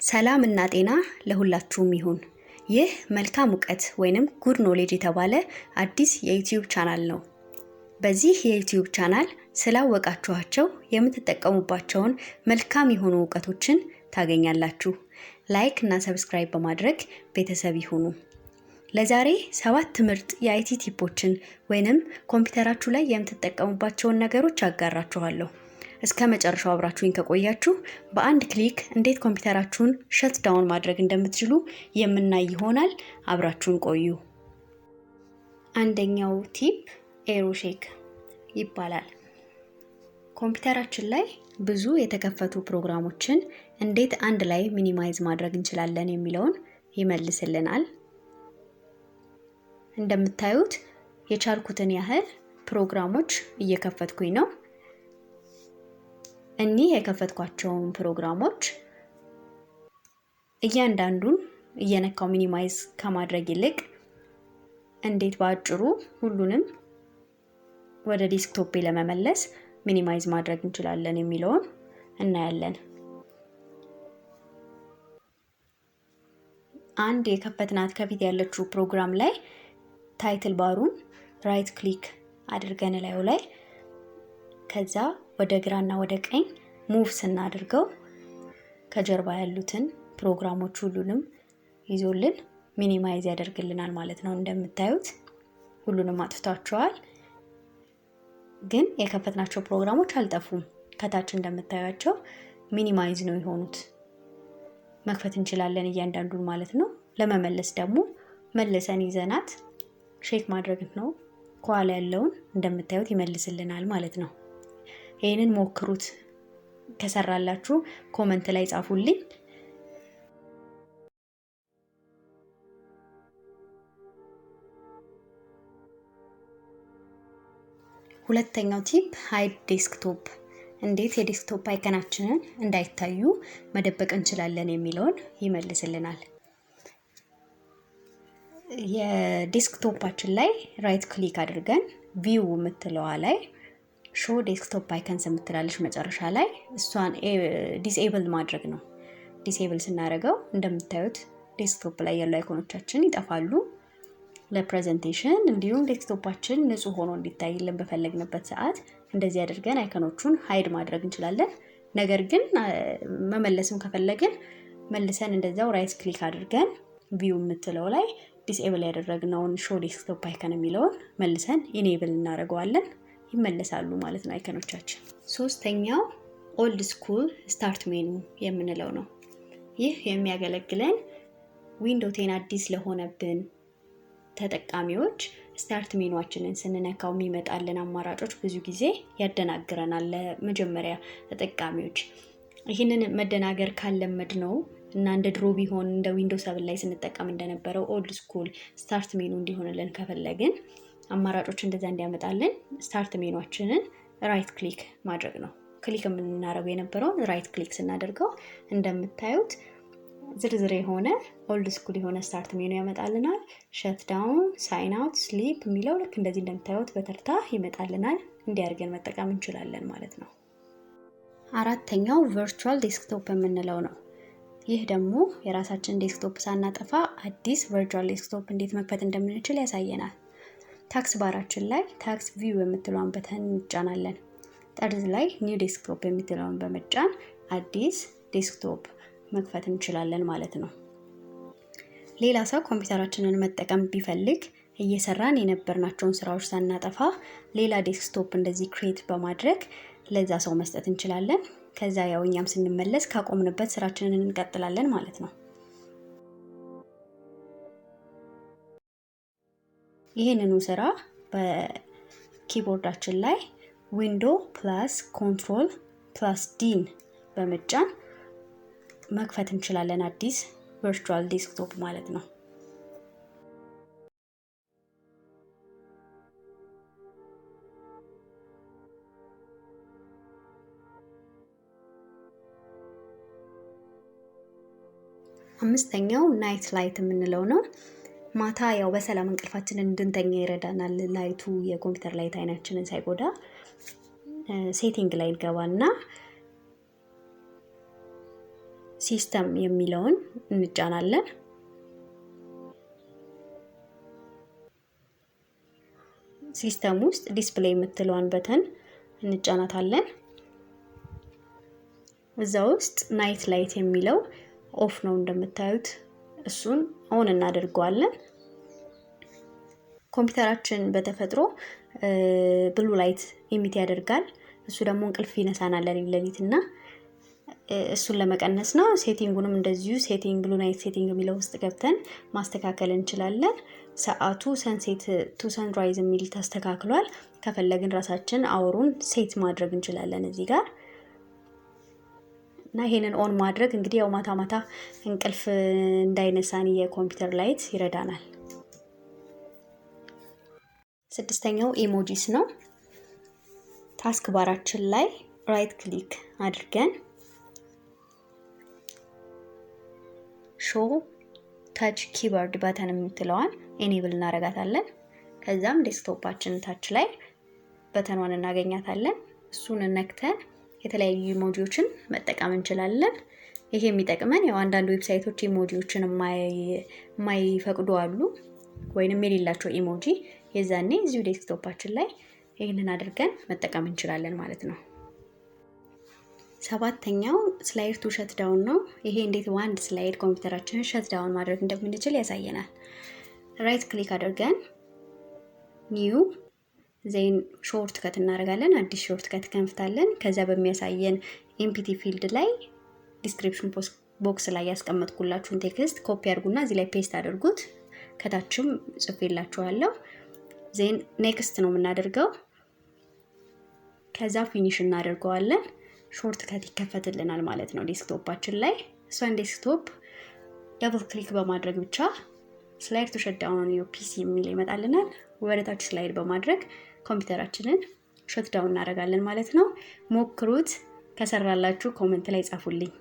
ሰላም እና ጤና ለሁላችሁም ይሁን። ይህ መልካም ዕውቀት ወይንም ጉድ ኖሌጅ የተባለ አዲስ የዩቲዩብ ቻናል ነው። በዚህ የዩቲዩብ ቻናል ስላወቃችኋቸው የምትጠቀሙባቸውን መልካም የሆኑ ዕውቀቶችን ታገኛላችሁ። ላይክ እና ሰብስክራይብ በማድረግ ቤተሰብ ይሁኑ። ለዛሬ 7 ምርጥ የአይቲ ቲፖችን ወይንም ኮምፒውተራችሁ ላይ የምትጠቀሙባቸውን ነገሮች አጋራችኋለሁ። እስከ መጨረሻው አብራችሁኝ ከቆያችሁ በአንድ ክሊክ እንዴት ኮምፒውተራችሁን ሸት ዳውን ማድረግ እንደምትችሉ የምናይ ይሆናል። አብራችሁን ቆዩ። አንደኛው ቲፕ ኤሮ ሼክ ይባላል። ኮምፒውተራችን ላይ ብዙ የተከፈቱ ፕሮግራሞችን እንዴት አንድ ላይ ሚኒማይዝ ማድረግ እንችላለን የሚለውን ይመልስልናል። እንደምታዩት የቻልኩትን ያህል ፕሮግራሞች እየከፈትኩኝ ነው። እኚህ የከፈትኳቸውን ፕሮግራሞች እያንዳንዱን እየነካው ሚኒማይዝ ከማድረግ ይልቅ እንዴት ባጭሩ ሁሉንም ወደ ዴስክቶፕ ለመመለስ ሚኒማይዝ ማድረግ እንችላለን የሚለውን እናያለን። አንድ የከፈትናት ከፊት ያለችው ፕሮግራም ላይ ታይትል ባሩን ራይት ክሊክ አድርገን ላይ ከዛ ወደ ግራና ወደ ቀኝ ሙቭ ስናደርገው ከጀርባ ያሉትን ፕሮግራሞች ሁሉንም ይዞልን ሚኒማይዝ ያደርግልናል ማለት ነው። እንደምታዩት ሁሉንም አጥፍቷቸዋል፣ ግን የከፈትናቸው ፕሮግራሞች አልጠፉም። ከታች እንደምታዩቸው ሚኒማይዝ ነው የሆኑት። መክፈት እንችላለን እያንዳንዱን ማለት ነው። ለመመለስ ደግሞ መልሰን ይዘናት ሼክ ማድረግ ነው። ከኋላ ያለውን እንደምታዩት ይመልስልናል ማለት ነው። ይሄንን ሞክሩት። ከሰራላችሁ ኮሜንት ላይ ጻፉልኝ። ሁለተኛው ቲፕ ሃይድ ዴስክቶፕ፣ እንዴት የዴስክቶፕ አይከናችንን እንዳይታዩ መደበቅ እንችላለን የሚለውን ይመልስልናል። የዴስክቶፓችን ላይ ራይት ክሊክ አድርገን ቪው የምትለዋ ላይ ሾው ዴስክቶፕ አይከንስ የምትላለች መጨረሻ ላይ እሷን ዲስኤብል ማድረግ ነው። ዲስኤብል ስናደርገው እንደምታዩት ዴስክቶፕ ላይ ያሉ አይኮኖቻችን ይጠፋሉ። ለፕሬዘንቴሽን እንዲሁም ዴስክቶፓችን ንጹህ ሆኖ እንዲታይልን በፈለግንበት ሰዓት እንደዚህ አድርገን አይኮኖቹን ሃይድ ማድረግ እንችላለን። ነገር ግን መመለስም ከፈለግን መልሰን እንደዛው ራይት ክሊክ አድርገን ቪው የምትለው ላይ ዲስኤብል ያደረግነውን ሾው ዴስክቶፕ አይከን የሚለውን መልሰን ኢኔብል እናደርገዋለን። ይመለሳሉ ማለት ነው አይከኖቻችን። ሶስተኛው ኦልድ ስኩል ስታርት ሜኑ የምንለው ነው። ይህ የሚያገለግለን ዊንዶው 10 አዲስ ለሆነብን ተጠቃሚዎች ስታርት ሜኑአችንን ስንነካው የሚመጣልን አማራጮች ብዙ ጊዜ ያደናግረናል። ለመጀመሪያ ተጠቃሚዎች ይህንን መደናገር ካለመድ ነው እና እንደ ድሮ ቢሆን እንደ ዊንዶው 7 ላይ ስንጠቀም እንደነበረው ኦልድ ስኩል ስታርት ሜኑ እንዲሆንልን ከፈለግን አማራጮች እንደዛ እንዲያመጣልን ስታርት ሜኑአችንን ራይት ክሊክ ማድረግ ነው። ክሊክ የምናደርገው የነበረውን ራይት ክሊክ ስናደርገው እንደምታዩት ዝርዝር የሆነ ኦልድ ስኩል የሆነ ስታርት ሜኑ ያመጣልናል። ሸት ዳውን፣ ሳይን አውት፣ ስሊፕ የሚለው ልክ እንደዚህ እንደምታዩት በተርታ ይመጣልናል። እንዲያርገን መጠቀም እንችላለን ማለት ነው። አራተኛው ቨርቹዋል ዴስክቶፕ የምንለው ነው። ይህ ደግሞ የራሳችን ዴስክቶፕ ሳናጠፋ አዲስ ቨርቹዋል ዴስክቶፕ እንዴት መክፈት እንደምንችል ያሳየናል። ታክስ ባራችን ላይ ታክስ ቪው የምትለውን በተን እንጫናለን። ጠርዝ ላይ ኒው ዴስክቶፕ የምትለውን በመጫን አዲስ ዴስክቶፕ መክፈት እንችላለን ማለት ነው። ሌላ ሰው ኮምፒውተራችንን መጠቀም ቢፈልግ እየሰራን የነበርናቸውን ስራዎች ሳናጠፋ ሌላ ዴስክቶፕ እንደዚህ ክሬት በማድረግ ለዛ ሰው መስጠት እንችላለን። ከዛ ያው እኛም ስንመለስ ካቆምንበት ስራችንን እንቀጥላለን ማለት ነው። ይሄንኑ ስራ በኪቦርዳችን ላይ ዊንዶ ፕላስ ኮንትሮል ፕላስ ዲን በመጫን መክፈት እንችላለን አዲስ ቨርቹዋል ዴስክቶፕ ማለት ነው። አምስተኛው ናይት ላይት የምንለው ነው። ማታ ያው በሰላም እንቅልፋችንን እንድንተኛ ይረዳናል። ላይቱ የኮምፒውተር ላይት አይናችንን ሳይጎዳ ሴቲንግ ላይ እንገባና ሲስተም የሚለውን እንጫናለን። ሲስተም ውስጥ ዲስፕሌይ የምትለውን በተን እንጫናታለን። እዛ ውስጥ ናይት ላይት የሚለው ኦፍ ነው እንደምታዩት፣ እሱን ኦን እናደርገዋለን። ኮምፒውተራችን በተፈጥሮ ብሉ ላይት ኢሚት ያደርጋል። እሱ ደግሞ እንቅልፍ ይነሳናል ለሊትና እሱን ለመቀነስ ነው። ሴቲንጉንም እንደዚሁ ሴቲንግ ብሉ ናይት ሴቲንግ የሚለው ውስጥ ገብተን ማስተካከል እንችላለን። ሰዓቱ ሰንሴት ቱ ሰንራይዝ የሚል ተስተካክሏል። ከፈለግን ራሳችን አወሩን ሴት ማድረግ እንችላለን እዚህ ጋር እና ይሄንን ኦን ማድረግ እንግዲህ ያው ማታ ማታ እንቅልፍ እንዳይነሳን የኮምፒውተር ላይት ይረዳናል። ስድስተኛው ኢሞጂስ ነው። ታስክ ባራችን ላይ ራይት ክሊክ አድርገን ሾው ታች ኪቦርድ በተን የምትለዋን ኤኔብል እናረጋታለን። ከዛም ዴስክቶፓችን ታች ላይ በተኗን እናገኛታለን። እሱን ነክተን የተለያዩ ኢሞጂዎችን መጠቀም እንችላለን። ይሄ የሚጠቅመን ያው አንዳንድ ዌብሳይቶች ኢሞጂዎችን የማይፈቅዱ አሉ ወይንም የሌላቸው ኢሞጂ፣ የዛኔ እዚሁ ዴስክቶፓችን ላይ ይሄንን አድርገን መጠቀም እንችላለን ማለት ነው። ሰባተኛው ስላይድ ቱ ሸት ዳውን ነው። ይሄ እንዴት ዋንድ ስላይድ ኮምፒውተራችንን ሸት ዳውን ማድረግ እንደምንችል ያሳየናል። ራይት ክሊክ አድርገን ኒው ዜን ሾርት ከት እናደርጋለን። አዲስ ሾርት ከት ከንፍታለን። ከዛ በሚያሳየን ኤምፒቲ ፊልድ ላይ ዲስክሪፕሽን ቦክስ ላይ ያስቀመጥኩላችሁን ቴክስት ኮፒ አድርጉና እዚህ ላይ ፔስት አድርጉት። ከታችም ጽፌላችኋለሁ። ዜን ኔክስት ነው የምናደርገው። ከዛ ፊኒሽ እናደርገዋለን። ሾርት ከት ይከፈትልናል ማለት ነው ዴስክቶፓችን ላይ። እሷን ዴስክቶፕ ደብል ክሊክ በማድረግ ብቻ ስላይድ ቱ ሸት ዳውን ኦን ዮር ፒሲ የሚል ይመጣልናል። ወደታች ስላይድ በማድረግ ኮምፒውተራችንን ሸት ዳውን እናደርጋለን ማለት ነው። ሞክሩት። ከሰራላችሁ ኮሜንት ላይ ጻፉልኝ።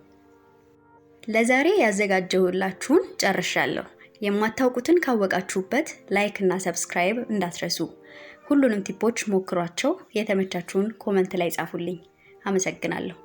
ለዛሬ ያዘጋጀሁላችሁን ጨርሻለሁ። የማታውቁትን ካወቃችሁበት ላይክ እና ሰብስክራይብ እንዳትረሱ። ሁሉንም ቲፖች ሞክሯቸው። የተመቻችሁን ኮሜንት ላይ ጻፉልኝ። አመሰግናለሁ።